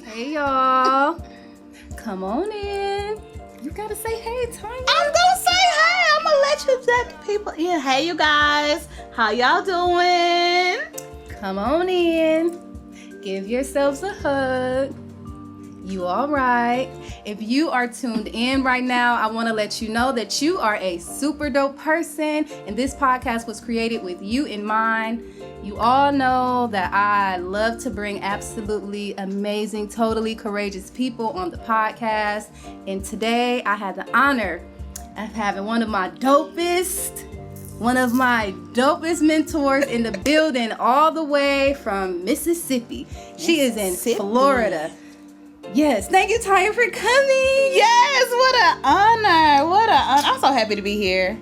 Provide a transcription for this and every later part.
Hey, y'all. Come on in. You gotta say hey, Tanya. I'm gonna say hey. I'm gonna let you let the people in. Hey, you guys. How y'all doing? Come on in. Give yourselves a hug. You all right? If you are tuned in right now, I want to let you know that you are a super dope person, and this podcast was created with you in mind. You all know that I love to bring absolutely amazing, totally courageous people on the podcast, and today I had the honor of having one of my dopest mentors in the building, all the way from Mississippi. She is in Florida. Yes, thank you, Tanya, for coming. Yes, what an honor. I'm so happy to be here.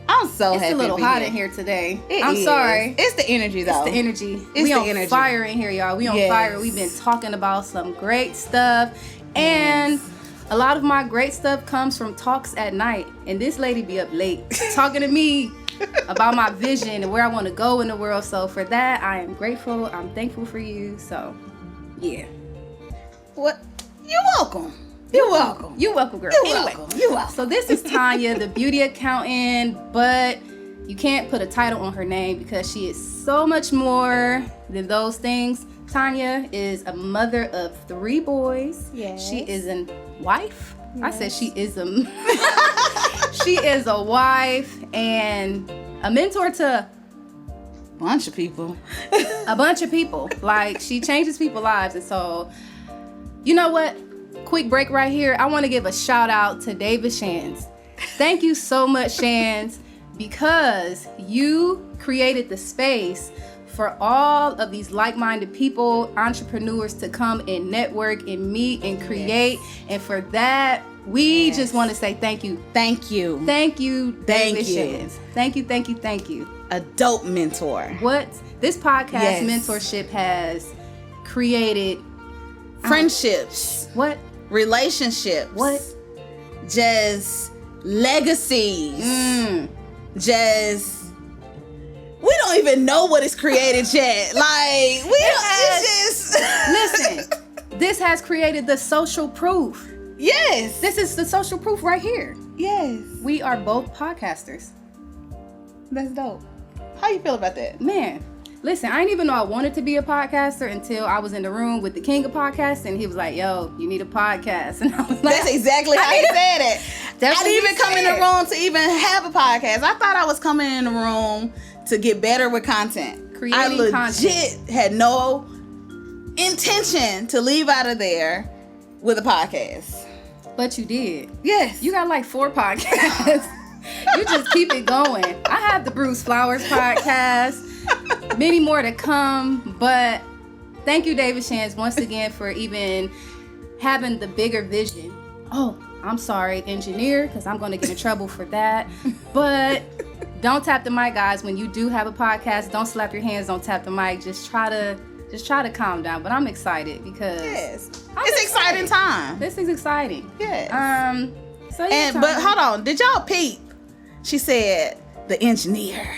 It's a little hot in here today. I'm sorry. It's the energy, though. It's the energy. We on fire in here, y'all. We on fire. We've been talking about some great stuff. And a lot of my great stuff comes from talks at night. And this lady be up late talking to me about my vision and where I want to go in the world. So for that, I am grateful. I'm thankful for you. So, yeah. What? You're welcome. You're welcome. You're welcome, girl. You're welcome. You're welcome. So this is Tanya, the beauty accountant, but you can't put a title on her name because she is so much more than those things. Tanya is a mother of 3 boys. Yes. She is a wife. Yes. I said she is she is a wife and a mentor to a bunch of people. Like, she changes people's lives. And so, you know what? Quick break right here. I want to give a shout out to David Shands. Thank you so much, Shands, because you created the space for all of these like-minded people, entrepreneurs, to come and network and meet and create. Yes. And for that, we just want to say thank you. Thank you. Thank you, David Shands. Thank you. A dope mentor. What this podcast mentorship has created. Friendships. What? Relationships. What? Just legacies. Just, we don't even know what is created yet. Like, listen, this has created the social proof. Yes. This is the social proof right here. Yes. We are both podcasters. That's dope. How you feel about that? Man. Listen, I didn't even know I wanted to be a podcaster until I was in the room with the king of podcasts, and he was like, yo, you need a podcast. And I was like, that's exactly how he said it. I didn't even come in the room to even have a podcast. I thought I was coming in the room to get better with content. Creating content. Had no intention to leave out of there with a podcast. But you did. Yes. You got like 4 podcasts. You just keep it going. I have the Bruce Flowers podcast. Many more to come, but thank you, David Shands, once again for even having the bigger vision. Oh, I'm sorry, engineer, because I'm going to get in trouble for that. But don't tap the mic, guys. When you do have a podcast, don't slap your hands, don't tap the mic. Just try to calm down. But I'm excited because it's exciting time. This is exciting. Yes. So yeah, but hold on, did y'all peep? She said the engineer.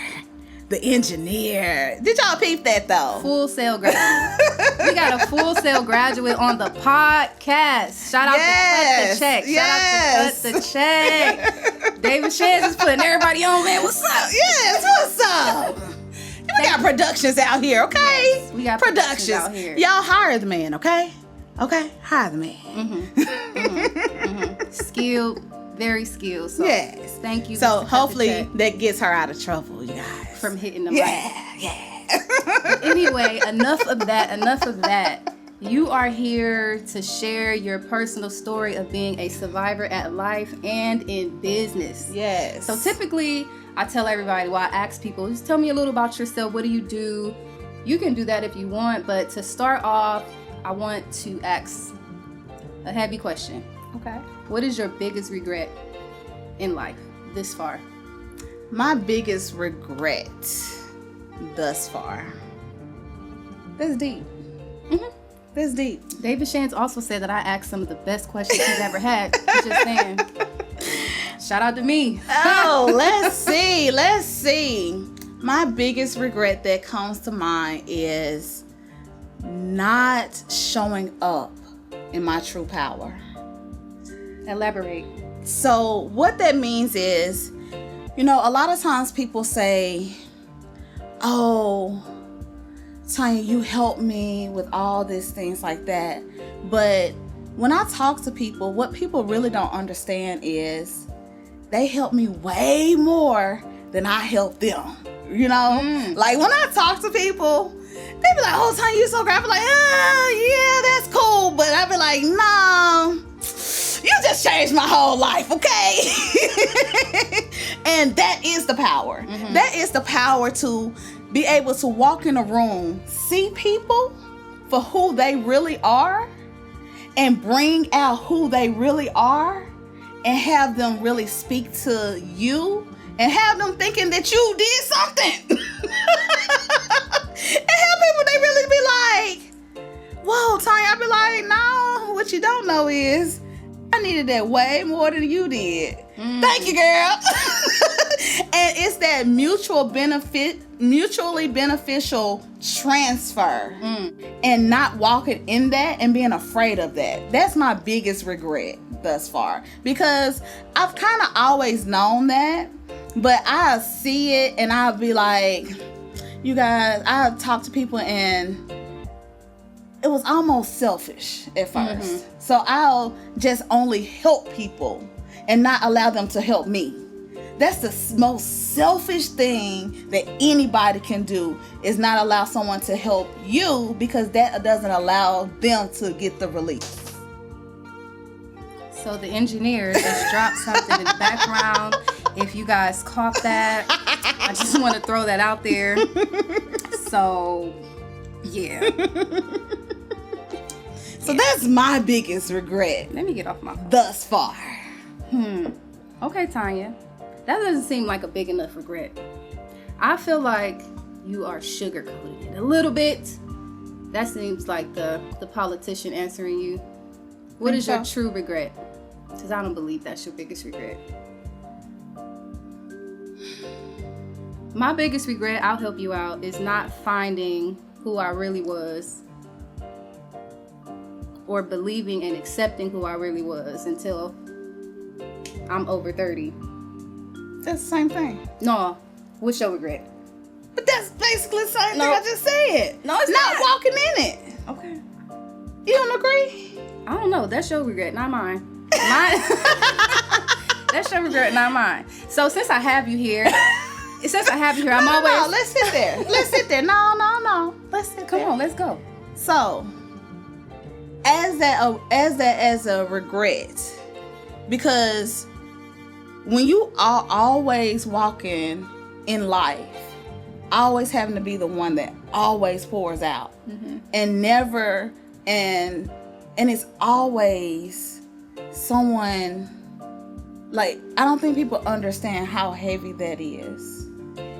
The engineer. Did y'all peep that though? Full Sail graduate. We got a Full Sail graduate on the podcast. Shout out to Cut the Check. Yes. Shout out to Cut the Check. David Shands is putting everybody on, man. What's up? Yes, what's up? We got productions out here, okay? Yes, we got productions out here. Y'all hire the man, okay? Okay? Hire the man. Skilled. Very skilled. So yes. Thank you. So hopefully that gets her out of trouble, you guys. From hitting the mic. Yeah. Anyway, enough of that. You are here to share your personal story of being a survivor at life and in business. Yes. So typically, I tell everybody, I ask people, just tell me a little about yourself. What do you do? You can do that if you want, but to start off, I want to ask a heavy question. Okay. What is your biggest regret in life this far? My biggest regret thus far. That's deep. That's deep. David Shands also said that I asked some of the best questions he's ever had. Just saying. Shout out to me. Oh, let's see. My biggest regret that comes to mind is not showing up in my true power. Elaborate. So what that means is, a lot of times people say, oh, Tanya, you helped me with all these things like that. But when I talk to people, what people really don't understand is they help me way more than I help them. Like when I talk to people, they be like, oh, Tanya, you so great. I be like, yeah, that's cool. But I be like, no, you just changed my whole life, okay? And that is the power. Mm-hmm. That is the power to be able to walk in a room, see people for who they really are, and bring out who they really are, and have them really speak to you, and have them thinking that you did something. And have people, they really be like, whoa, Tanya. I be like, no, what you don't know is I needed that way more than you did. Thank you, girl. And it's that mutually beneficial transfer, and not walking in that and being afraid of that. That's my biggest regret thus far, because I've kind of always known that, but I see it and I'll be like, you guys, I talk to people and it was almost selfish at first. Mm-hmm. So I'll just only help people and not allow them to help me. That's the most selfish thing that anybody can do, is not allow someone to help you, because that doesn't allow them to get the release. So the engineer just dropped something in the background. If you guys caught that, I just want to throw that out there. So, yeah. So that's my biggest regret. Let me get off my phone. Thus far. Okay, Tanya. That doesn't seem like a big enough regret. I feel like you are sugarcoating it a little bit. That seems like the politician answering you. What is your true regret? Because I don't believe that's your biggest regret. My biggest regret, I'll help you out, is not finding who I really was, or believing and accepting who I really was until I'm over 30. That's the same thing. No, what's your regret? But that's basically the same thing I just said. No, it's not walking in it. Okay. You don't agree? I don't know. That's your regret, not mine. That's your regret, not mine. So since I have you here, I'm always. No, let's sit there. Let's sit there. No. Let's sit there. Come on, let's go. So, as a regret, because when you are always walking in life, always having to be the one that always pours out, and never, and it's always someone, like, I don't think people understand how heavy that is.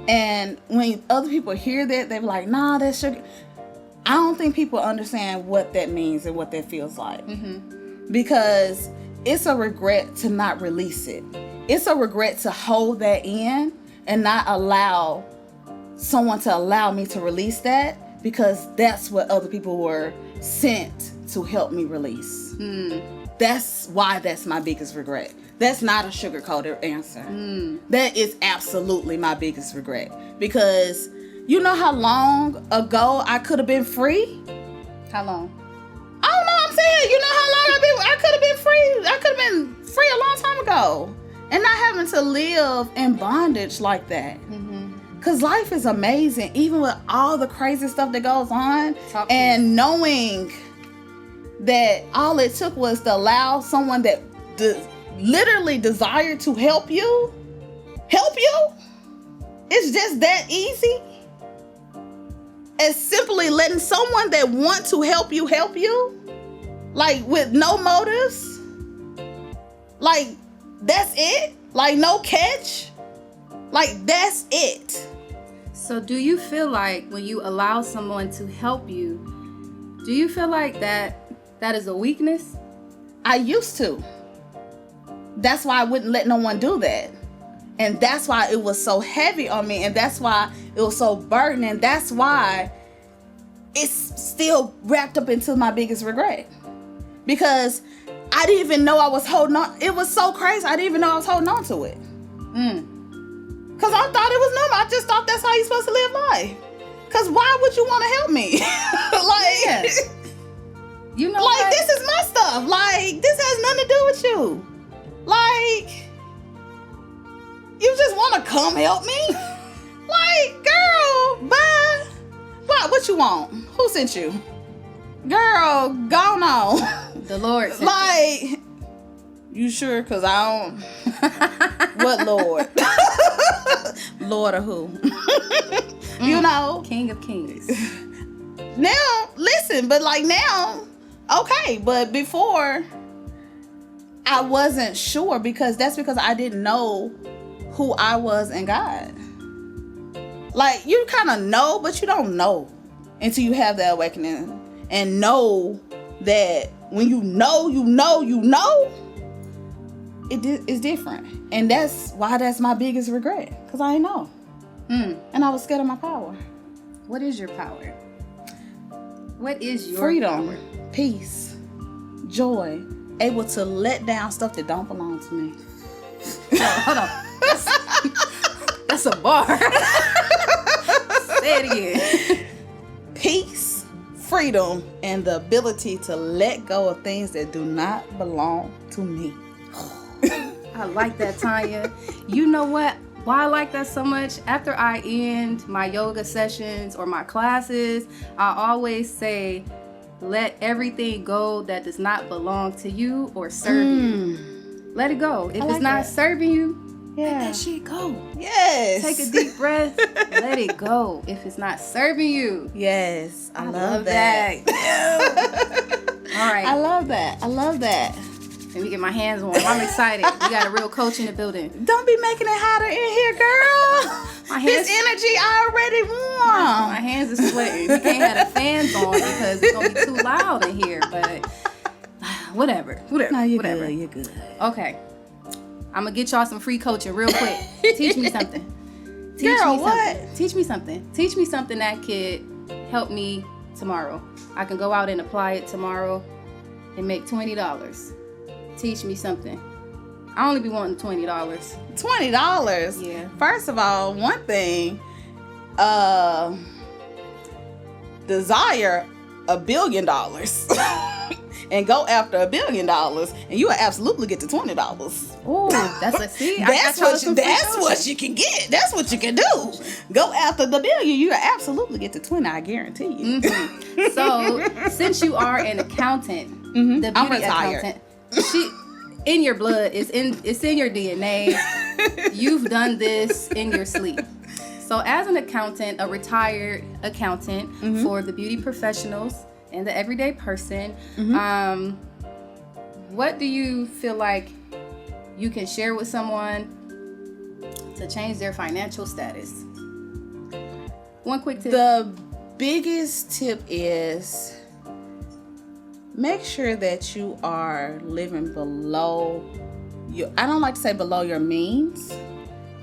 And when other people hear that, they're like, nah, that's sugar. I don't think people understand what that means and what that feels like. Because it's a regret to not release it. It's a regret to hold that in and not allow someone to allow me to release that, because that's what other people were sent to help me release. That's why that's my biggest regret. That's not a sugar-coated answer. That is absolutely my biggest regret. Because you know how long ago I could have been free? How long? I don't know, I'm saying, you know how long I could have been free? I could have been free a long time ago. And not having to live in bondage like that. Because life is amazing, even with all the crazy stuff that goes on. And knowing that all it took was to allow someone that literally desired to help you. It's just that easy. As simply letting someone that wants to help you, like with no motives. Like, that's it. Like, no catch. Like, that's it. So do you feel like when you allow someone to help you, do you feel like that is a weakness? I used to. That's why I wouldn't let no one do that. And that's why it was so heavy on me. And that's why it was so burdening. And that's why it's still wrapped up into my biggest regret. because I didn't even know I was holding on. It was so crazy. I didn't even know I was holding on to it. Because I thought it was normal. I just thought that's how you're supposed to live life. Because why would you want to help me? You know, like, this is my stuff. Like, this has nothing to do with you. Like, you just want to come help me? Like, girl, bye. What you want? Who sent you? Girl, go on. The Lord sent like, you sure? Because I don't. What Lord? Lord of who? You know? King of Kings. Now, listen, but like now, okay, but before, I wasn't sure because I didn't know who I was in God. Like, you kind of know, but you don't know until you have that awakening and know that when you know, it's different. And that's why that's my biggest regret, because I didn't know. And I was scared of my power. What is your power? What is your freedom, power? Peace, joy, able to let down stuff that don't belong to me. Hold on. That's a bar. Say it again. Peace, freedom, and the ability to let go of things that do not belong to me. I like that, Tanya. You know what? Why I like that so much? After I end my yoga sessions or my classes, I always say, let everything go that does not belong to you or serve you. Let it go. If it's not serving you, let that shit go. Yes. Take a deep breath. Let it go. If it's not serving you. Yes. I love that. All right. I love that. Let me get my hands warm. I'm excited. We got a real coach in the building. Don't be making it hotter in here, girl. This energy already warm. My hands are sweating. We can't have the fans on because it's going to be too loud in here. But whatever. No, you're good. Okay. I'm going to get y'all some free coaching real quick. Teach me something. Teach me something. Teach me something that could help me tomorrow. I can go out and apply it tomorrow and make $20. Teach me something. I only be wanting $20. $20? Yeah. First of all, one thing, desire $1 billion and go after $1 billion, and you will absolutely get to $20. Oh, that's what you can get. That's what you can do. Go after the $1 billion, you will absolutely get to 20. I guarantee you. So, since you are an accountant, the beauty I'm retired. Accountant. In your blood, it's in your DNA. You've done this in your sleep. So as an accountant, a retired accountant for the beauty professionals and the everyday person, what do you feel like you can share with someone to change their financial status? One quick tip. The biggest tip is make sure that you are living below your, I don't like to say below your means,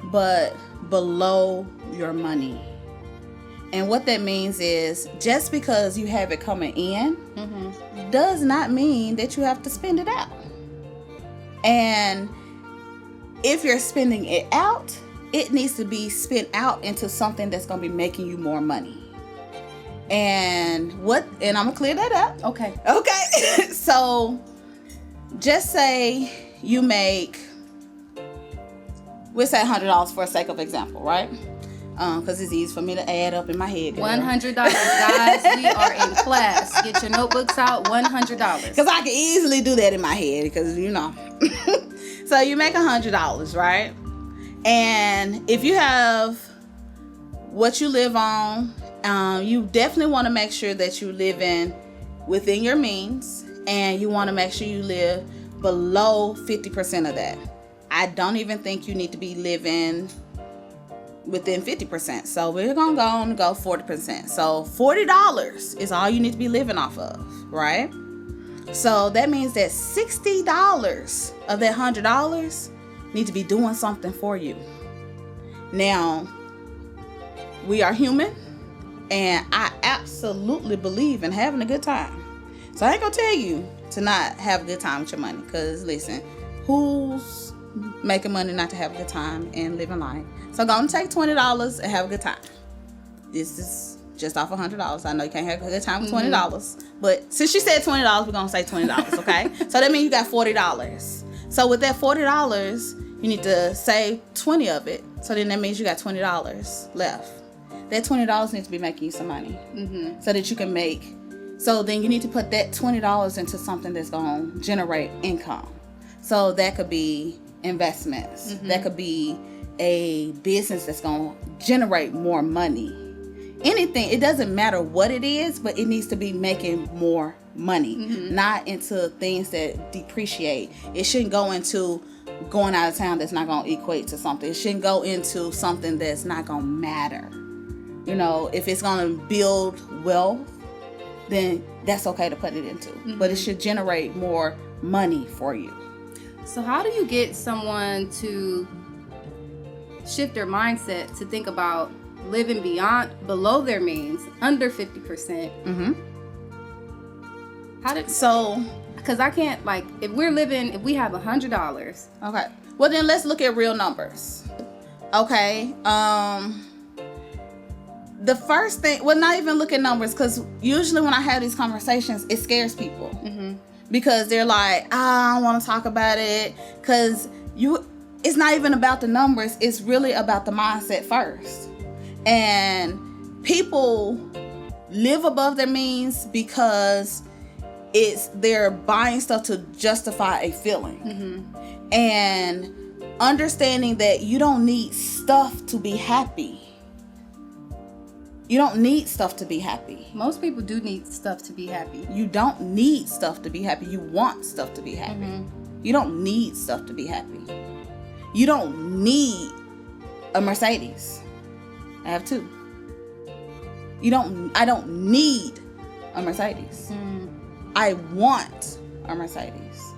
but below your money. And what that means is just because you have it coming in does not mean that you have to spend it out. And if you're spending it out, it needs to be spent out into something that's going to be making you more money. And I'm gonna clear that up. Okay. So just say you make, we'll say $100 for the sake of example, right? Because it's easy for me to add up in my head. $100, guys. We are in class. Get your notebooks out. $100. Because I can easily do that in my head. Because So you make $100, right? And if you have what you live on, you definitely want to make sure that you live within your means, and you want to make sure you live below 50% of that. I don't even think you need to be living within 50%. So we're going to go 40%. So $40 is all you need to be living off of, right? So that means that $60 of that $100 need to be doing something for you. Now, we are human. And I absolutely believe in having a good time. So I ain't gonna tell you to not have a good time with your money. Because listen, who's making money not to have a good time and living life? So go and take $20 and have a good time. This is just off $100. I know you can't have a good time with $20, but since she said $20, we're gonna say $20. Okay, so that means you got $40. So with that $40, you need to save 20 of it. So then that means you got $20 left. That $20 needs to be making you some money, so that you can make. So then you need to put that $20 into something that's gonna generate income. So that could be investments. That could be a business that's gonna generate more money. Anything, it doesn't matter what it is, but it needs to be making more money, not into things that depreciate. It shouldn't go into going out of town that's not going to equate to something. It shouldn't go into something that's not going to matter. You know, if it's going to build wealth, then that's okay to put it into. But it should generate more money for you. So how do you get someone to shift their mindset to think about living below their means, under 50%? Because I can't, like, if we have $100. Okay. Well, then let's look at real numbers. Okay. The first thing, well, not even look at numbers, because usually when I have these conversations, it scares people. Because they're like, I don't want to talk about it, because it's not even about the numbers. It's really about the mindset first. And people live above their means because they're buying stuff to justify a feeling. And understanding that you don't need stuff to be happy. You don't need stuff to be happy. Most people do need stuff to be happy. You don't need stuff to be happy. You want stuff to be happy. You don't need stuff to be happy. You don't need a Mercedes. I have two. I don't need a Mercedes. I want a Mercedes.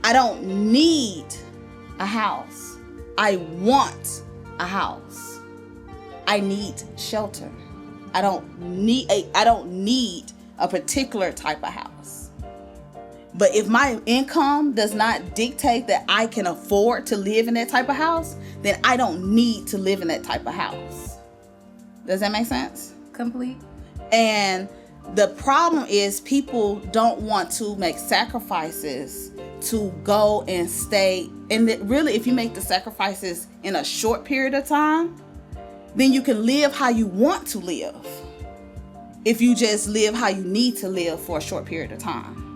I don't need a house. I want a house. I need shelter. I don't need a particular type of house. But if my income does not dictate that I can afford to live in that type of house, then I don't need to live in that type of house. Does that make sense? Complete. And the problem is people don't want to make sacrifices to go and stay. And really, if you make the sacrifices in a short period of time, then you can live how you want to live. If you just live how you need to live for a short period of time.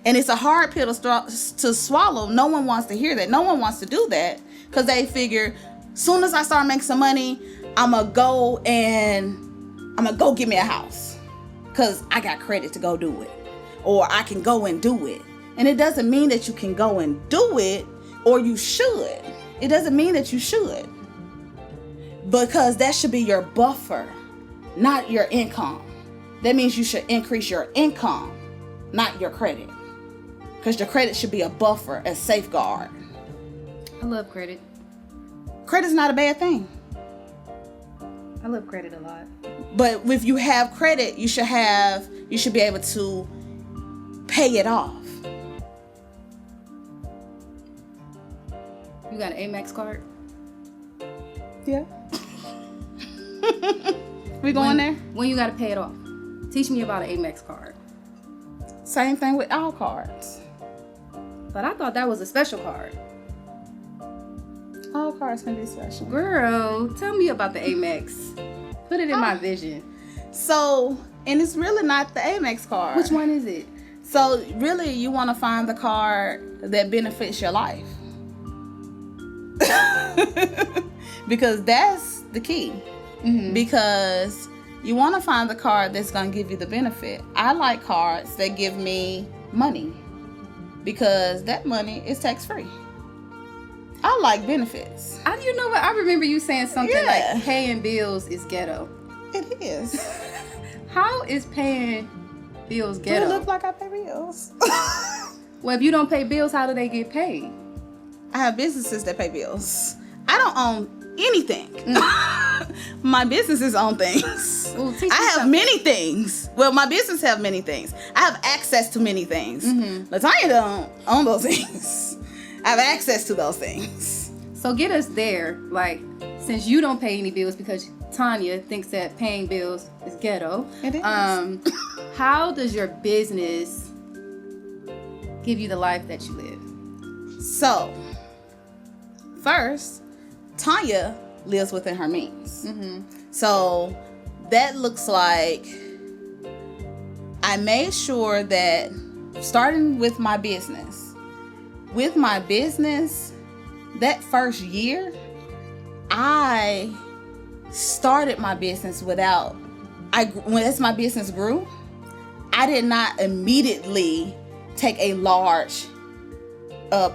And it's a hard pill to swallow. No one wants to hear that. No one wants to do that because they figure, soon as I start making some money, I'm gonna go get me a house because I got credit to go do it, or I can go and do it. And it doesn't mean that you can go and do it, or you should. It doesn't mean that you should, because that should be your buffer, not your income. That means you should increase your income, not your credit. Because your credit should be a buffer, a safeguard. I love credit. Credit's not a bad thing. I love credit a lot. But if you have credit, you should be able to pay it off. You got an Amex card? Yeah. We going there? When you got to pay it off? Teach me about an Amex card. Same thing with all cards. But I thought that was a special card. All cards can be special. Girl, tell me about the Amex. Put it in my vision. So, and it's really not the Amex card. Which one is it? So, really, you want to find the card that benefits your life. Because that's the key. Because you want to find the card that's going to give you the benefit. I like cards that give me money, because that money is tax-free. I like benefits. You know what? I remember you saying something like paying bills is ghetto. It is. How is paying bills ghetto? Do it look like I pay bills? Well, if you don't pay bills, how do they get paid? I have businesses that pay bills. I don't own anything. my business is on things. Ooh, teach me I have something. many things. Well, my business have many things. I have access to many things. Tanya don't own those things. I have access to those things. So get us there. Like, since you don't pay any bills because Tanya thinks that paying bills is ghetto. It is. How does your business give you the life that you live? So, first, Tanya lives within her means. So that looks like I made sure that starting with my business, that first year, I started my business as my business grew, I did not immediately take a large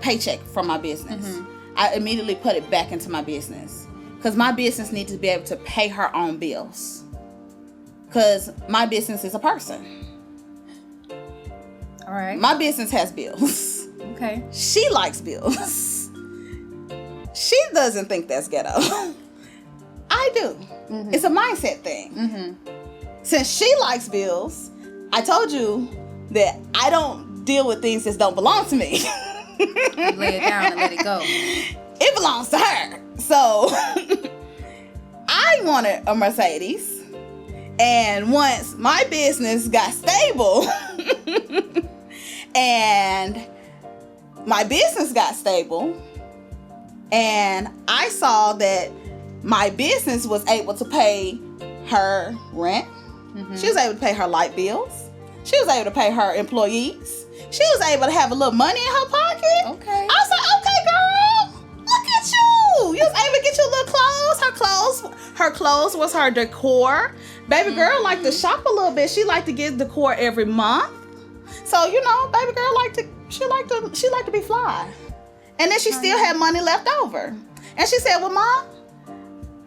paycheck from my business. I immediately put it back into my business because my business needs to be able to pay her own bills because my business is a person. All right. My business has bills. Okay. She likes bills. She doesn't think that's ghetto. I do. It's a mindset thing. Since she likes bills, I told you that I don't deal with things that don't belong to me. You lay it down and let it go. It belongs to her. So I wanted a Mercedes. And once my business got stable and I saw that my business was able to pay her rent. She was able to pay her light bills. She was able to pay her employees. She was able to have a little money in her pocket. Okay. I was like, okay, girl, look at you. You was able to get your little clothes. Her clothes was her decor. Baby girl liked to shop a little bit. She liked to get decor every month. So, you know, baby girl she liked to be fly. And then she still had money left over. And she said, well, Mom,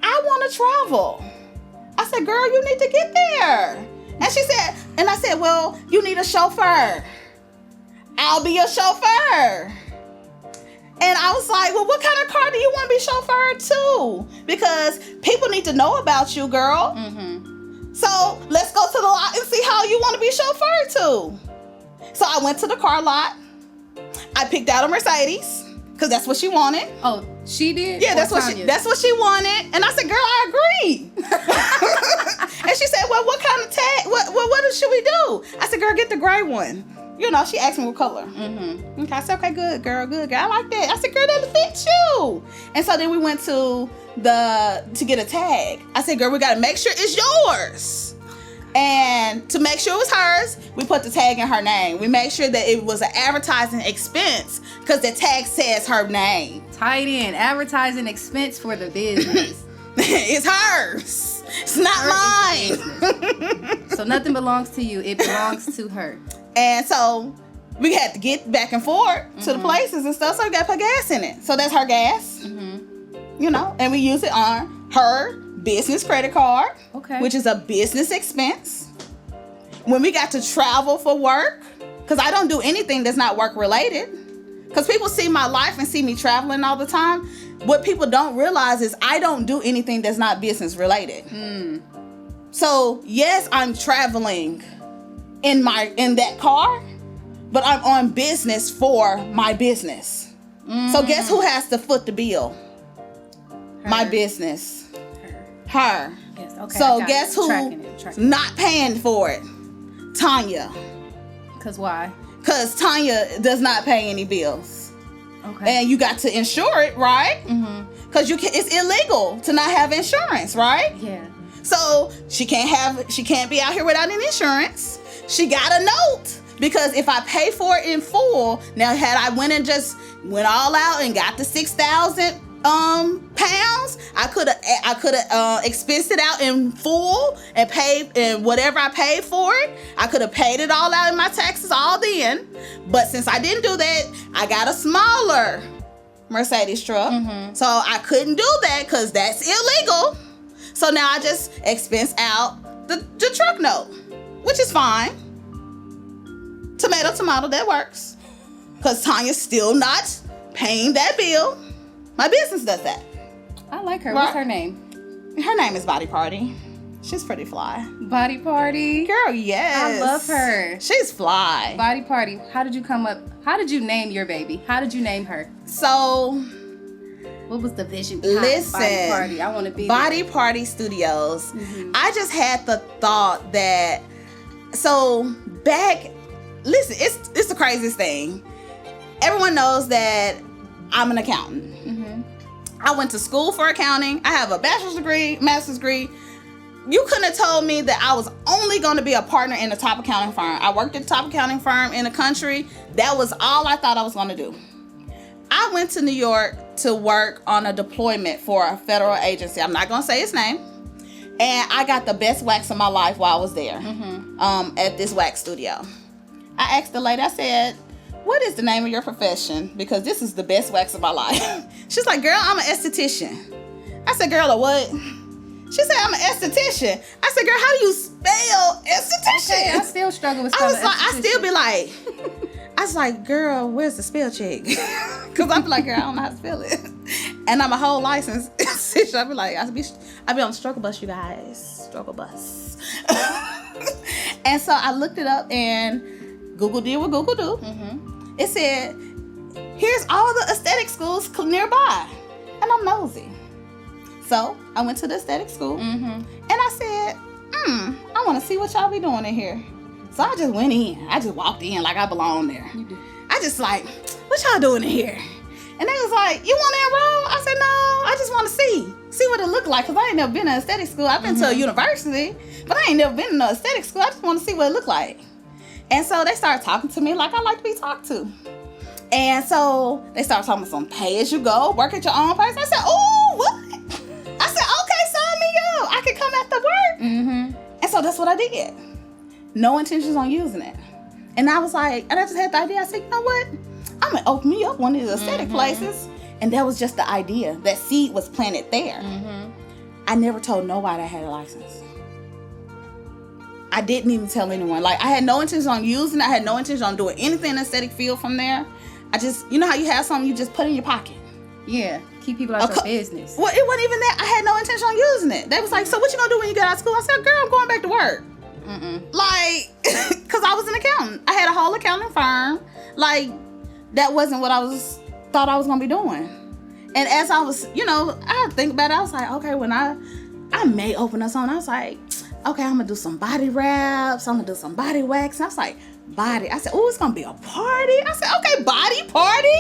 I want to travel. I said, girl, you need to get there. And I said, well, you need a chauffeur. I'll be your chauffeur. And I was like, well, what kind of car do you want to be chauffeured to? Because people need to know about you, girl. So let's go to the lot and see how you want to be chauffeured to. So I went to the car lot. I picked out a Mercedes because that's what she wanted. Oh, she did? Yeah, that's what she wanted. And I said, girl, I agree. And she said, well, what kind of tag? What should we do? I said, girl, get the gray one. You know, she asked me what color. Okay, I said, okay, good, girl. I like that. I said, girl, that'll fit you. And so then we went to get a tag. I said, girl, we got to make sure it's yours. And to make sure it was hers, we put the tag in her name. We made sure that it was an advertising expense because the tag says her name. Tied in. Advertising expense for the business. It's hers. It's not mine. So nothing belongs to you. It belongs to her. And so we had to get back and forth to the places and stuff. So we got to put gas in it. So that's her gas. You know, and we use it on her business credit card, which is a business expense. When we got to travel for work, because I don't do anything that's not work related. Because people see my life and see me traveling all the time. What people don't realize is I don't do anything that's not business related. So yes, I'm traveling in that car, but I'm on business for my business. So guess who has to foot the bill? Her. My business. Her. Yes, okay. So guess who's not paying for it? Tanya. Because why? Because Tanya does not pay any bills. Okay. And you got to insure it, right? Because it's illegal to not have insurance, right? Yeah. So she can't be out here without an insurance. She got a note. Because if I pay for it in full, now had I went all out and got the 6,000 pounds, I could have expensed it out in full and paid, and whatever I paid for it, I could have paid it all out in my taxes all then. But since I didn't do that, I got a smaller Mercedes truck. So I couldn't do that because that's illegal. So now I just expense out the truck note, which is fine. Tomato, that works. Because Tanya's still not paying that bill. My business does that. I like her. Right. What's her name? Her name is Body Party. She's pretty fly. Body Party. Girl, yes. I love her. She's fly. Body Party. How did you name your baby? How did you name her? So, what was the vision behind Body Party? I want to be Body there. Party Studios. I just had the thought that, so back, listen, it's the craziest thing. Everyone knows that I'm an accountant. I went to school for accounting. I have a bachelor's degree, master's degree. You couldn't have told me that I was only going to be a partner in a top accounting firm. I worked at a top accounting firm in the country. That was all I thought I was going to do. I went to New York to work on a deployment for a federal agency. I'm not going to say its name. And I got the best wax of my life while I was there at this wax studio. I asked the lady, I said, what is the name of your profession? Because this is the best wax of my life. She's like, girl, I'm an esthetician. I said, girl, a what? She said, I'm an esthetician. I said, girl, how do you spell esthetician? Okay, I still struggle with spelling I still be like, I was like, girl, where's the spell check? Because I be like, girl, I don't know how to spell it. And I'm a whole licensed esthetician. I be like, I be on the struggle bus, you guys. Struggle bus. And so I looked it up and Google did what Google do. It said, here's all the aesthetic schools nearby. And I'm nosy. So I went to the aesthetic school and I said, I want to see what y'all be doing in here. So I just went in. I just walked in like I belong there. I just like, what y'all doing in here? And they was like, you want to enroll? I said, no, I just want to see what it look like. Because I ain't never been to aesthetic school. I've been to a university, but I ain't never been in an aesthetic school. I just want to see what it look like. And so they started talking to me like I like to be talked to. And so they started talking about some pay as you go, work at your own pace. I said, oh, what? I said, okay, sign me up. I can come after work. And so that's what I did. No intentions on using it. And I was like, and I just had the idea. I said, you know what? I'm going to open me up one of these aesthetic places. And that was just the idea. That seed was planted there. I never told nobody I had a license. I didn't even tell anyone. Like, I had no intention on using it. I had no intention on doing anything in the aesthetic field from there. I just, you know how you have something you just put in your pocket? Yeah, keep people out your business. Well, it wasn't even that. I had no intention on using it. They was like, so what you gonna do when you get out of school? I said, girl, I'm going back to work. Like, because I was an accountant. I had a whole accounting firm. Like, that wasn't what thought I was gonna be doing. And as I was, I think about it, I was like, okay, when I may open up something, I was like, okay, I'm gonna do some body wraps, I'm gonna do some body wax. And I was like, body. I said, oh, it's gonna be a party. I said, okay, Body Party.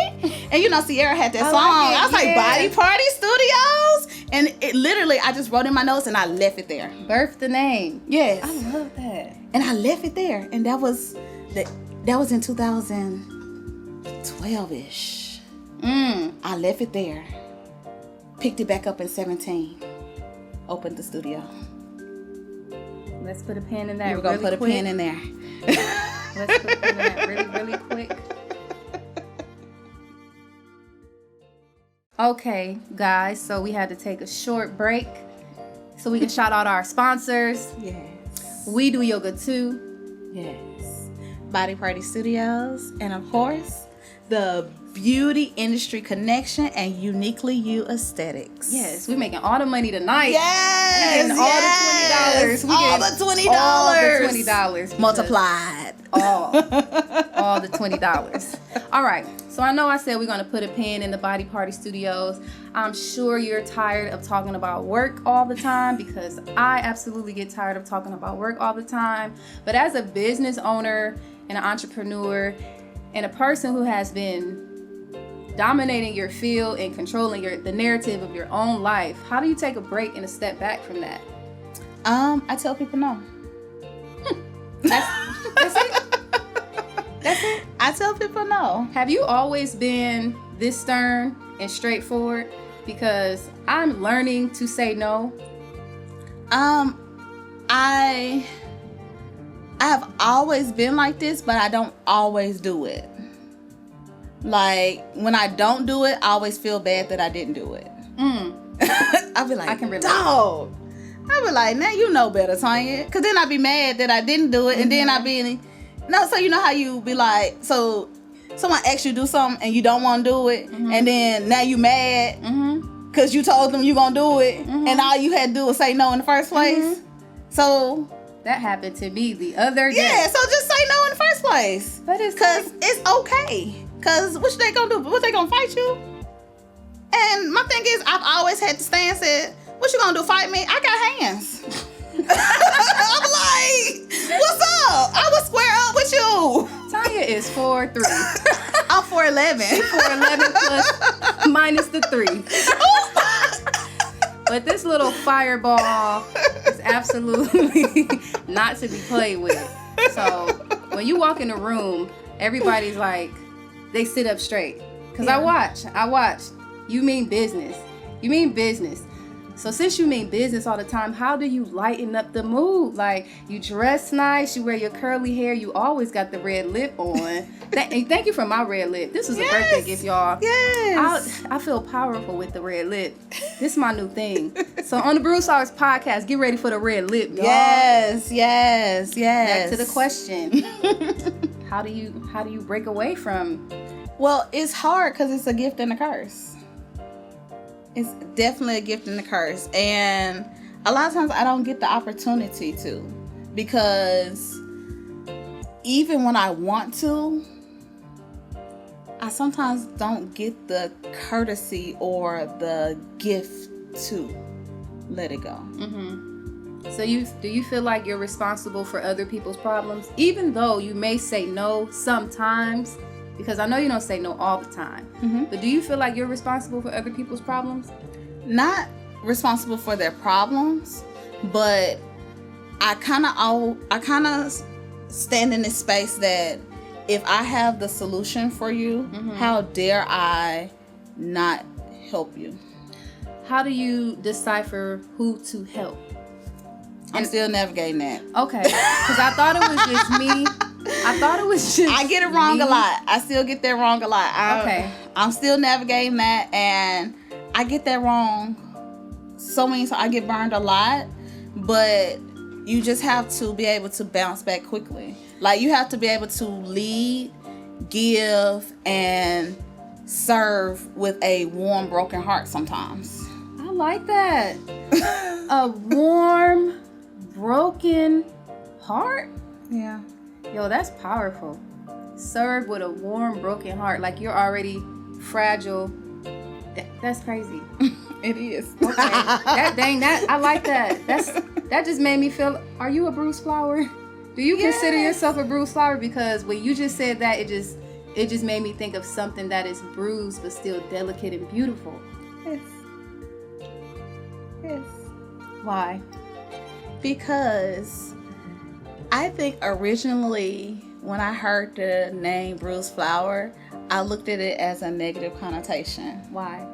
And Sierra had that song. I was like, Body Party Studios. And it literally, I just wrote in my notes and I left it there. Birth the name. Yes. I love that. And I left it there. And that was in 2012-ish. I left it there. Picked it back up in 2017. Opened the studio. Let's put a pin in that. We're gonna put a pin in there. Let's put a pin in that really quick. Okay, guys, so we had to take a short break so we can shout out our sponsors. Yes. We Do Yoga Too. Yes. Body Party Studios. And of course, the Beauty Industry Connection and Uniquely You Aesthetics. Yes, we're making all the money tonight. Yes. All the $20. All the $20. Multiplied. All the $20. All right. So I know I said we're going to put a pin in the Body Party Studios. I'm sure you're tired of talking about work all the time, because I absolutely get tired of talking about work all the time. But as a business owner and an entrepreneur and a person who has been dominating your field and controlling the narrative of your own life, how do you take a break and a step back from that? I tell people no. That's it. That's it. I tell people no. Have you always been this stern and straightforward? Because I'm learning to say no. I have always been like this, but I don't always do it. Like, when I don't do it, I always feel bad that I didn't do it. I'll be like, I can relate. Dog. I'll be like, now you know better, Tanya. Because then I'd be mad that I didn't do it. And then I'd be, so you know how you be like, so someone asks you to do something and you don't want to do it. And then now you mad. because you told them you gonna do it, and all you had to do was say no in the first place. So that happened to me the other day. yeah, so just say no in the first place. But it's because it's okay. Because what they gonna do? What they gonna fight you? And my thing is, I've always had to stand and said, "What you gonna do? Fight me? I got hands." I'm like, "What's up? I would square up with you." Tanya is 4'3". I'm 4'11". 4'11" plus minus the 3. But this little fireball is absolutely not to be played with. So when you walk in a room, everybody's like, they sit up straight. Because I watch. You mean business. So since you mean business all the time, how do you lighten up the mood? Like, you dress nice, you wear your curly hair, you always got the red lip on. Thank you for my red lip. This was a birthday gift, y'all. Yes. I feel powerful with the red lip. This is my new thing. So on the Brew Stars podcast, get ready for the red lip, y'all. Yes. Back to the question. How do you break away from? Well, it's hard because it's a gift and a curse. It's definitely a gift and a curse. And a lot of times I don't get the opportunity to, because even when I want to, I sometimes don't get the courtesy or the gift to let it go. So do you feel like you're responsible for other people's problems, even though you may say no sometimes? Because I know you don't say no all the time. But do you feel like you're responsible for other people's problems? Not responsible for their problems, but I kind of stand in this space that if I have the solution for you, how dare I not help you? How do you decipher who to help? I'm still navigating that. Okay, because I thought it was just me. I get it wrong a lot. I still get that wrong a lot. I'm still navigating that, and I get that wrong so many times. I get burned a lot, but you just have to be able to bounce back quickly. Like, you have to be able to lead, give, and serve with a warm, broken heart sometimes. I like that. A warm, broken heart? Yeah. Yo, that's powerful. Serve with a warm, broken heart. Like, you're already fragile. That's crazy. It is. Okay. I like that. That just made me feel, are you a bruised flower? Do you consider yourself a bruised flower? Because when you just said that, it just made me think of something that is bruised but still delicate and beautiful. Yes. Why? Because I think originally when I heard the name bruised flower, I looked at it as a negative connotation. Why?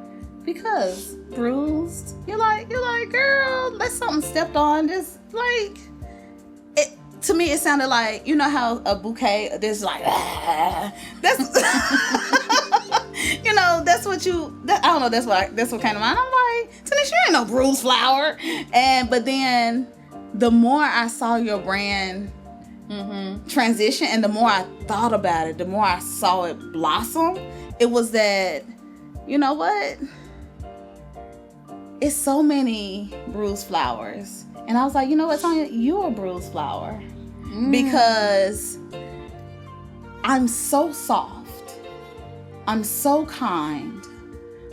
Because bruised, you're like, girl, that's something stepped on. Just like it to me, it sounded like, you know how a bouquet, there's like, that's you know, that's what came to mind. I'm like, Tanisha, you ain't no bruised flower. But then the more I saw your brand transition, and the more I thought about it, the more I saw it blossom, it was that, you know what? It's so many bruised flowers. And I was like, you know what, Tanya? You're a bruised flower. Because I'm so soft. I'm so kind.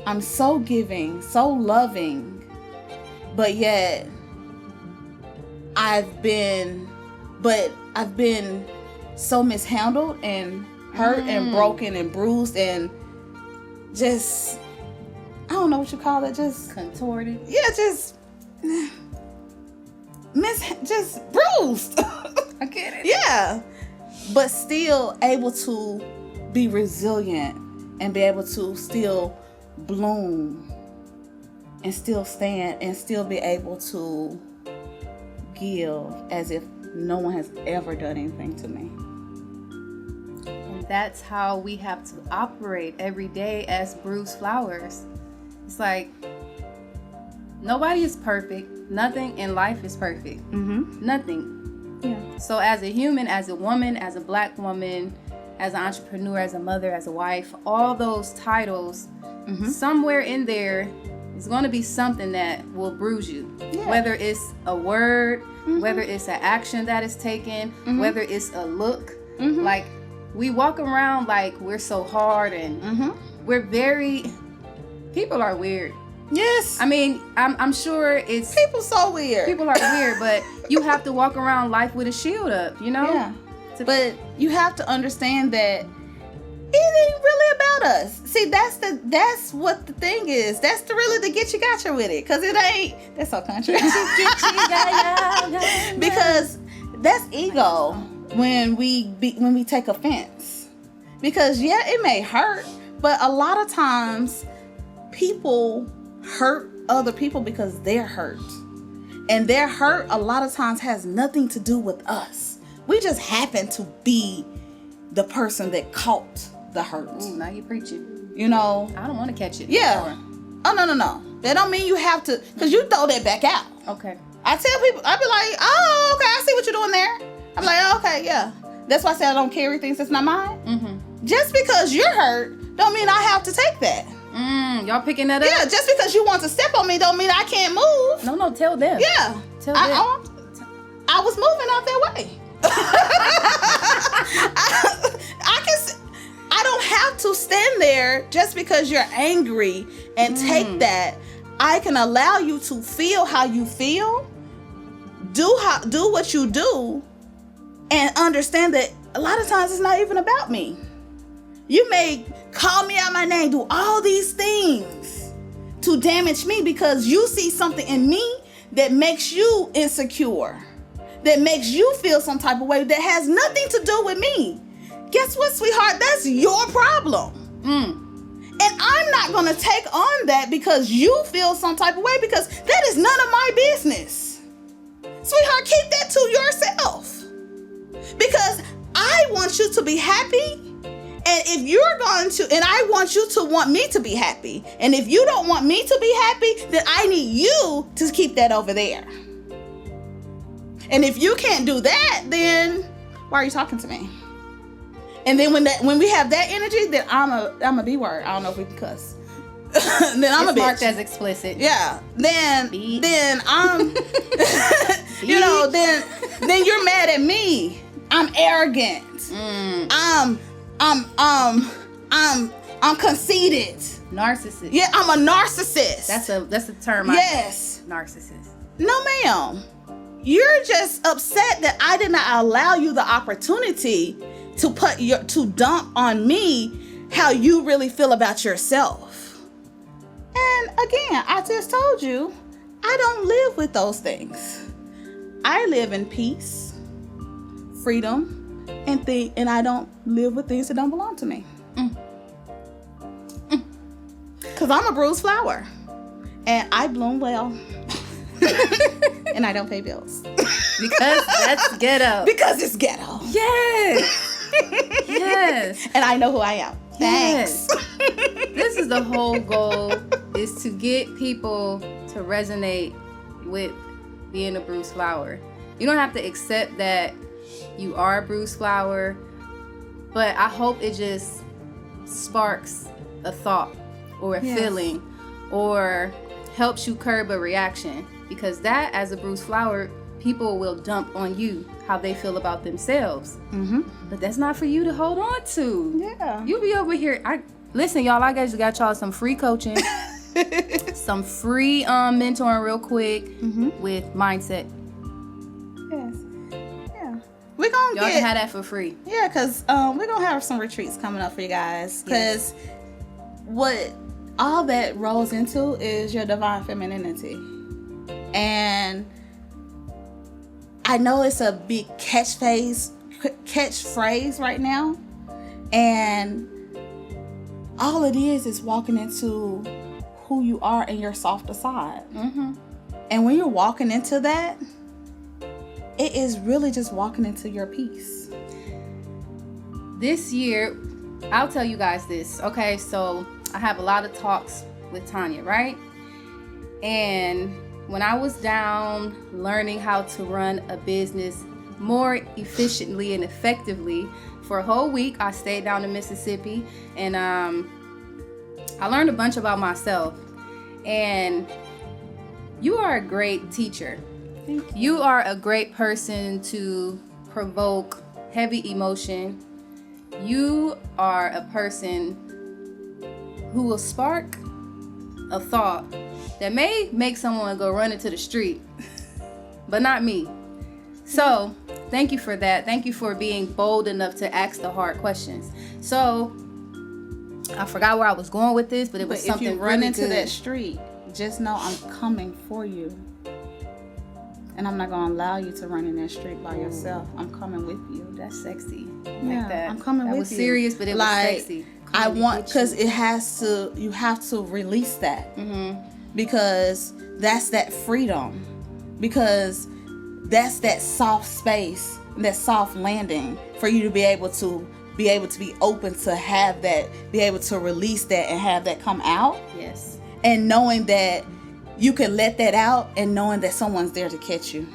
I'm so giving, so loving. But yet, I've been so mishandled and hurt and broken and bruised and just, I don't know what you call it, just contorted. Yeah, just bruised. I get it. Yeah. But still able to be resilient and be able to still bloom and still stand and still be able to give as if no one has ever done anything to me. And that's how we have to operate every day as bruised flowers. It's like, nobody is perfect. Nothing in life is perfect. Nothing. Yeah. So as a human, as a woman, as a black woman, as an entrepreneur, as a mother, as a wife, all those titles, somewhere in there, It's going to be something that will bruise you. Yeah. Whether it's a word, whether it's an action that is taken, whether it's a look. Like, we walk around like we're so hard and we're very... People are weird. Yes. I mean, I'm sure it's... People so weird. People are weird, but you have to walk around life with a shield up, you know? Yeah. But you have to understand that it ain't really about us. See, that's what the thing is. That's really the get you gotcha with it. Cause it ain't, that's so country. Because that's ego when we take offense. Because yeah, it may hurt, but a lot of times people hurt other people because they're hurt. And their hurt a lot of times has nothing to do with us. We just happen to be the person that caught the hurt. Ooh, now you're preaching. You know? I don't want to catch it. Yeah. Oh, no. That don't mean you have to, because you throw that back out. Okay. I tell people, I be like, oh, okay, I see what you're doing there. I'm like, oh, okay, yeah. That's why I said I don't carry things that's not mine. Just because you're hurt don't mean I have to take that. Y'all picking that up? Yeah, just because you want to step on me don't mean I can't move. No, tell them. Yeah. Tell them. I was moving out that way. I don't have to stand there just because you're angry and take that. I can allow you to feel how you feel, do what you do, and understand that a lot of times it's not even about me. You may call me out my name, do all these things to damage me because you see something in me that makes you insecure, that makes you feel some type of way that has nothing to do with me. Guess what, sweetheart? That's your problem. And I'm not going to take on that because you feel some type of way, because that is none of my business. Sweetheart, keep that to yourself. Because I want you to be happy. And if you're going to, and I want you to want me to be happy. And if you don't want me to be happy, then I need you to keep that over there. And if you can't do that, then why are you talking to me? And then when we have that energy, then I'm a B word. I don't know if we can cuss. Then I'm a bitch. Marked as explicit. Yeah. Then I'm you know, then you're mad at me. I'm arrogant. I'm conceited. Narcissist. Yeah, I'm a narcissist. That's a term. Yes. Narcissist. No, ma'am. You're just upset that I did not allow you the opportunity to dump on me how you really feel about yourself. And again, I just told you, I don't live with those things. I live in peace, freedom, and I don't live with things that don't belong to me. Because I'm a bruised flower. And I bloom well. And I don't pay bills. Because that's ghetto. Because it's ghetto. Yes. Yes. And I know who I am. Thanks. Yes. This is the whole goal, is to get people to resonate with being a bruised flower. You don't have to accept that you are a bruised flower, but I hope it just sparks a thought or a feeling, or helps you curb a reaction. Because that, as a bruised flower, people will dump on you how they feel about themselves. But that's not for you to hold on to. Yeah. You be over here. Listen, y'all, I just got y'all some free coaching, some free mentoring real quick with mindset. Yes. Yeah. We're going to Y'all can have that for free. Yeah, because we're going to have some retreats coming up for you guys. Because what all that rolls into is your divine femininity. And I know it's a big catchphrase right now. And all it is walking into who you are and your softer side. And when you're walking into that, it is really just walking into your peace. This year, I'll tell you guys this. Okay, so I have a lot of talks with Tanya, right? And when I was down learning how to run a business more efficiently and effectively, for a whole week, I stayed down in Mississippi, and I learned a bunch about myself. And you are a great teacher. You are a great person to provoke heavy emotion. You are a person who will spark a thought that may make someone go run into the street, but not me. So thank you for that. Thank you for being bold enough to ask the hard questions. So I forgot where I was going with this, but it was something if you run really into good. that street, just know I'm coming for you. And I'm not going to allow you to run in that street by yourself. I'm coming with you. That's sexy. Yeah, Like that. I'm coming that with was you. serious, but it Like, was sexy. I Coming want, with because you. it has to, you have to release that. Mm-hmm. Because that's that freedom. Because that's that soft space, that soft landing for you to be able to be open to have that, be able to release that and have that come out. Yes. And knowing that you can let that out and knowing that someone's there to catch you.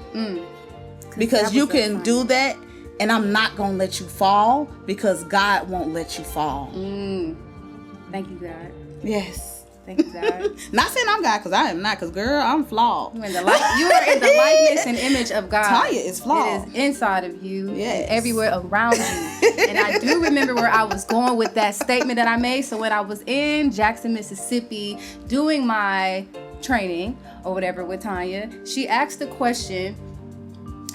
Because you can do that and I'm not going to let you fall because God won't let you fall. Thank you, God. Yes. Thank you, God. Not saying I'm God because I am not, because girl, I'm flawed. You are in the likeness and image of God. Tanya is flawed. It is inside of you Yes. and everywhere around you. And I do remember where I was going with that statement that I made. So when I was in Jackson, Mississippi, doing my training or whatever with Tanya, she asked a question.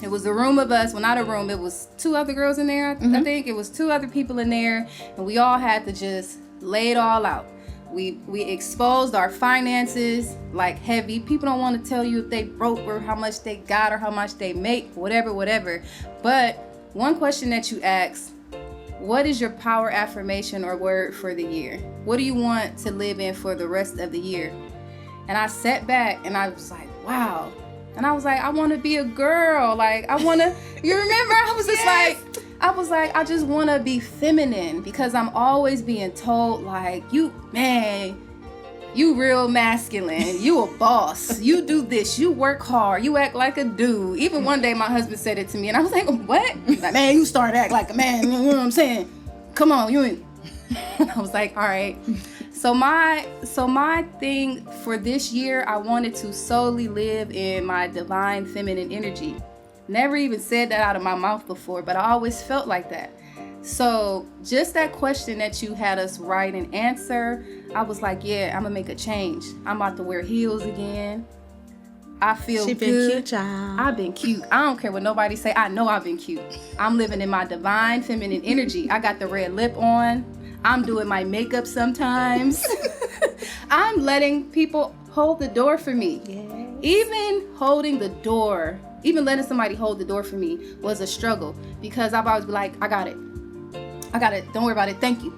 It was a room of us. Well, not a room. It was 2 other girls in there. I think it was 2 other people in there. And we all had to just lay it all out. We exposed our finances like heavy. People don't want to tell you if they broke or how much they got or how much they make, whatever. But one question that you ask, what is your power affirmation or word for the year? What do you want to live in for the rest of the year? And I sat back and I was like, wow. And I was like, I want to be a girl. Like, I want to, you remember? I was just like, I just want to be feminine because I'm always being told like, you real masculine. You a boss. You do this. You work hard. You act like a dude. Even one day my husband said it to me and I was like, what? He's like, man, you start to act like a man. You know what I'm saying? Come on, you ain't. I was like, all right. So my thing for this year, I wanted to solely live in my divine feminine energy. Never even said that out of my mouth before, but I always felt like that. So just that question that you had us write and answer, I was like, yeah, I'm gonna make a change. I'm about to wear heels again. I feel She good. been cute, child. I've been cute. I don't care what nobody say. I know I've been cute. I'm living in my divine feminine energy. I got the red lip on. I'm doing my makeup sometimes. I'm letting people hold the door for me. Yes. Even holding the door, even letting somebody hold the door for me was a struggle because I've always been like, I got it. Don't worry about it. Thank you.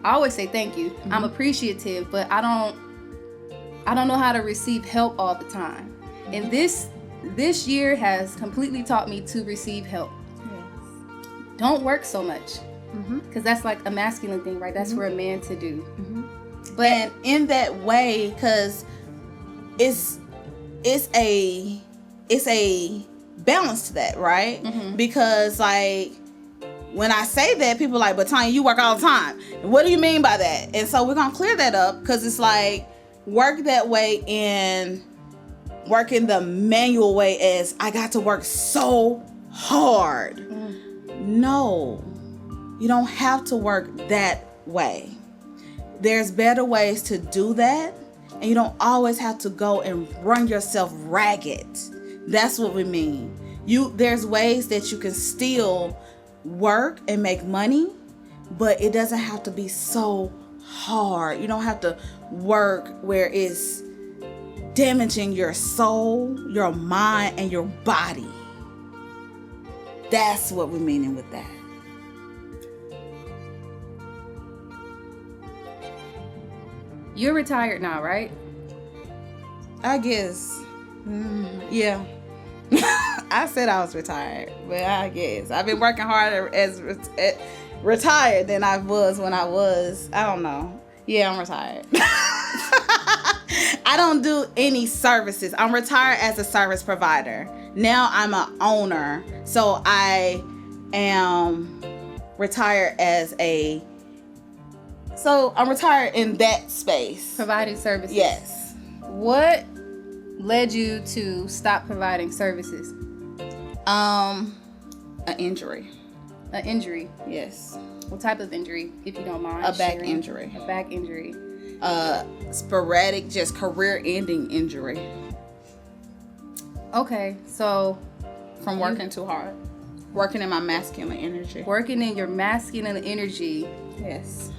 I always say thank you. Mm-hmm. I'm appreciative, but I don't know how to receive help all the time. And this year has completely taught me to receive help. Yes. Don't work so much. Because that's like a masculine thing, right? That's for a man to do. But and in that way, because it's a balance to that, right? Because like when I say that, people are like, but Tanya, you work all the time. What do you mean by that? And so we're gonna clear that up because it's like work that way and work in the manual way as I got to work so hard. No. You don't have to work that way. There's better ways to do that, and you don't always have to go and run yourself ragged. That's what we mean. There's ways that you can still work and make money, but it doesn't have to be so hard. You don't have to work where it's damaging your soul, your mind, and your body. That's what we're meaning with that. You're retired now, right? I guess. Yeah. I said I was retired, but I guess. I've been working harder as retired than I was when I was. I don't know. Yeah, I'm retired. I don't do any services. I'm retired as a service provider. Now I'm an owner. So I am retired as So I'm retired in that space. Providing services. Yes. What led you to stop providing services? An injury. An injury. Yes. What type of injury, if you don't mind? A back sharing? injury. A back injury. Sporadic, just career-ending injury. Okay, so from working too hard, working in my masculine energy. Working in your masculine energy. Yes.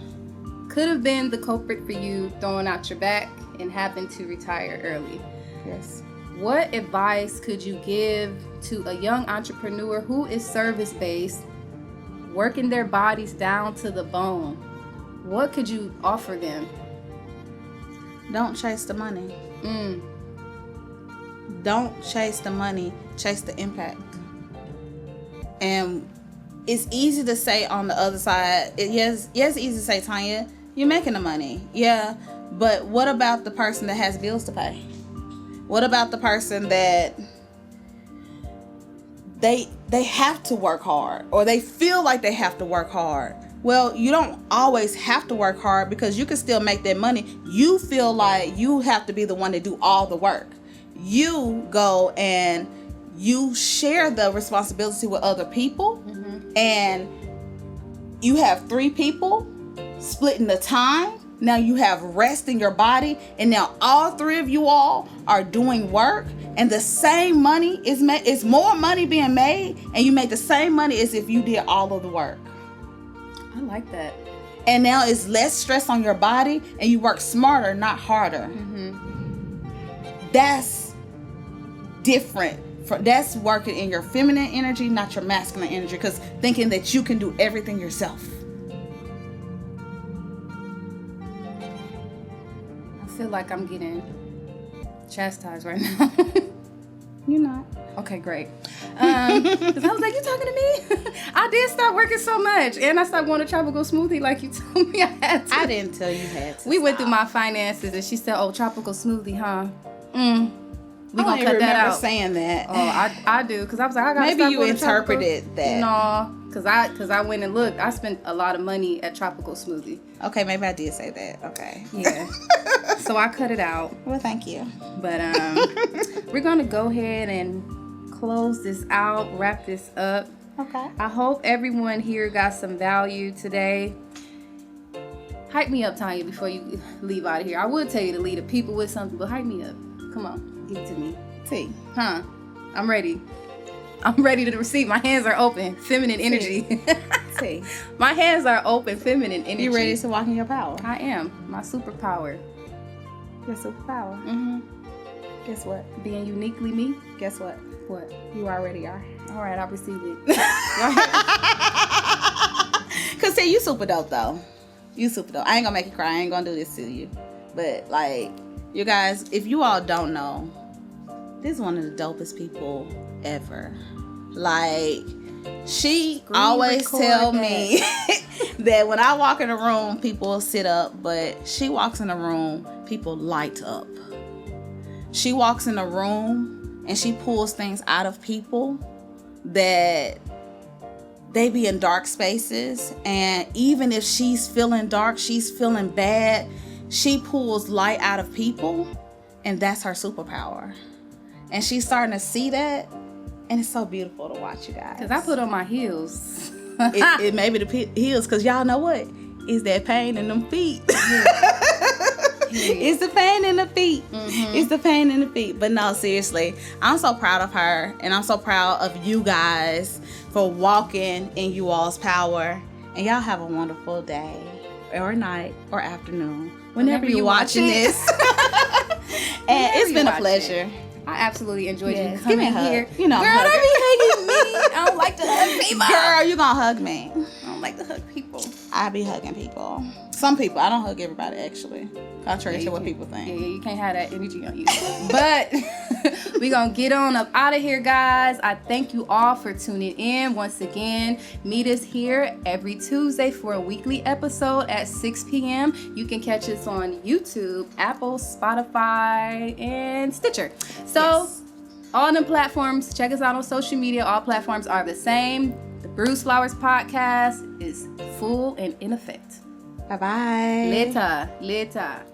Could have been the culprit for you throwing out your back and having to retire early. Yes. What advice could you give to a young entrepreneur who is service-based, working their bodies down to the bone? What could you offer them? Don't chase the money. Don't chase the money. Chase the impact. And it's easy to say on the other side. Yes, it's easy to say, Tanya, you're making the money. Yeah, but what about the person that has bills to pay? What about the person that they have to work hard, or they feel like they have to work hard? Well, you don't always have to work hard, because you can still make that money. You feel like you have to be the one to do all the work. You go and you share the responsibility with other people, and you have 3 people splitting the time. Now you have rest in your body, and now all 3 of you all are doing work, and the same money is made. It's more money being made, and you make the same money as if you did all of the work. I like that. And now it's less stress on your body, and you work smarter, not harder. That's different. That's working in your feminine energy, not your masculine energy, because thinking that you can do everything yourself. I feel like I'm getting chastised right now. You're not. Okay, great. Because I was like, you talking to me? I did start working so much, and I started going to tropical smoothie like you told me I had to. I didn't tell you had to. We went through my finances, and she said, oh, tropical smoothie, huh? We gonna cut that out. Saying that. Oh, I do, because I was like, I gotta maybe stop you going to tropical. interpreted that. No, because I went and looked. I spent a lot of money at tropical smoothie. Okay, maybe I did say that. Okay. Yeah. So I cut it out. Well, thank you. But we're gonna go ahead and close this out, wrap this up. Okay. I hope everyone here got some value today. Hype me up, Tanya, before you leave out of here. I would tell you to leave the people with something, but hype me up. Come on, give it to me. T. Huh? I'm ready. I'm ready to receive. My hands are open. Feminine energy. T. My hands are open. Feminine energy. You ready to walk in your power? I am. My superpower. Your superpower. Guess what? Being uniquely me. Guess what? What? You already are. All right, I'll receive it. Cause see, you super dope though. You super dope. I ain't gonna make you cry. I ain't gonna do this to you. But like, you guys, if you all don't know, this is one of the dopest people ever. Like, she always tell me that when I walk in a room, people sit up, but she walks in a room, people light up. She walks in a room and she pulls things out of people that they be in dark spaces, and even if she's feeling dark, she's feeling bad, she pulls light out of people, and that's her superpower. And she's starting to see that, and it's so beautiful to watch, you guys. Because I put on my heels. it may be the heels, because y'all know what? It's that pain in them feet. It's the pain in the feet. It's the pain in the feet. But no, seriously, I'm so proud of her, and I'm so proud of you guys for walking in you all's power. And y'all have a wonderful day or night or afternoon whenever you're watching this. And it's been a pleasure. I absolutely enjoyed you Give coming me a hug. here. You know, girl, don't be hugging me. I don't like to hug people. Girl, you gonna hug me. I don't like to hug people. I be hugging people. Some people. I don't hug everybody, actually. Contrary to what people think. Yeah, you can't have that energy on you. But we gonna get on up out of here, guys. I thank you all for tuning in. Once again, meet us here every Tuesday for a weekly episode at 6 p.m. You can catch us on YouTube, Apple, Spotify, and Stitcher. So all the platforms, check us out on social media. All platforms are the same. The Bruce Flowers podcast is full and in effect. Bye-bye. Later.